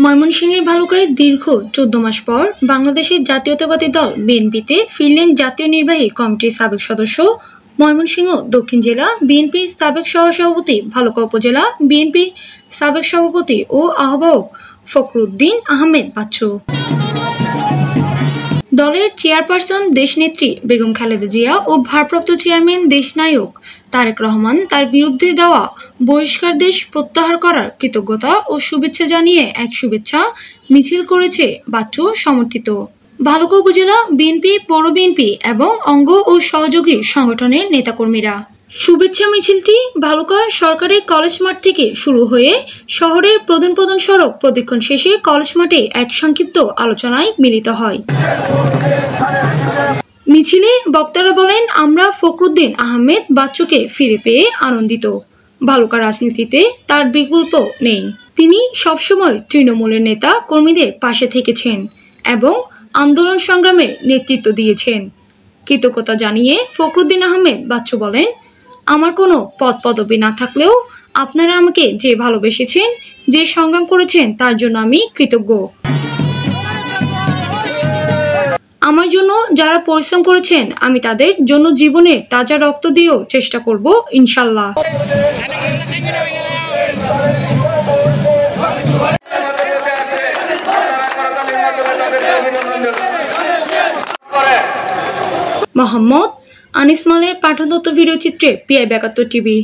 ময়মনসিংহের ভালুকায় দীর্ঘ 14 মাস পর বাংলাদেশের জাতীয়তাবাদী দল বিএনপিতে ফিরলেন জাতীয় নির্বাহী কমিটির সাবেক সদস্য, ময়মনসিংহ দক্ষিণ জেলা বিএনপির সাবেক সহসভাপতি, ভালুকা উপজেলা বিএনপির সাবেক সভাপতি ও আহ্বায়ক ফখরুদ্দীন আহমেদ বাচ্চু। দলের চেয়ারপারসন দেশনেত্রী বেগম খালেদা জিয়া ও ভারপ্রাপ্ত চেয়ারম্যান দেশনায়ক তারেক রহমান তার বিরুদ্ধে দেওয়া বহিষ্কারাদেশ প্রত্যাহার করার কৃতজ্ঞতা ও শুভেচ্ছা জানিয়ে এক শুভেচ্ছা মিছিল করেছে বাচ্চু সমর্থিত ভালুকা উপজেলা বিএনপি, পৌর বিএনপি এবং অঙ্গ ও সহযোগী সংগঠনের নেতাকর্মীরা। শুভেচ্ছা মিছিলটি ভালুকা সরকারি কলেজ মাঠ থেকে শুরু হয়ে শহরের প্রধান সড়ক প্রদক্ষিণ শেষে কলেজ মাঠে এক সংক্ষিপ্ত আলোচনায় মিলিত হয়। মিছিলে বক্তারা বলেন, আমরা ফখরুদ্দীন আহমেদ বাচ্চুকে ফিরে পেয়ে আনন্দিত। ভালুকা রাজনীতিতে তার বিকল্প নেই। তিনি সবসময় তৃণমূলের নেতা কর্মীদের পাশে থেকেছেন এবং আন্দোলন সংগ্রামে নেতৃত্ব দিয়েছেন। কৃতজ্ঞতা জানিয়ে ফখরুদ্দীন আহমেদ বাচ্চু বলেন, আমার কোনো পদ পদবি না থাকলেও আপনারা আমাকে যে ভালোবেসেছেন, যে সংগ্রাম করেছেন তার জন্য আমি কৃতজ্ঞ। আমার জন্য যারা পরিশ্রম করেছেন আমি তাদের জন্য জীবনের তাজা রক্ত দিয়েও চেষ্টা করব ইনশাল্লাহ। মোহাম্মদ আনিস মালের পাঠদত্ত ভিডিও চিত্রে PI 72 টিভি।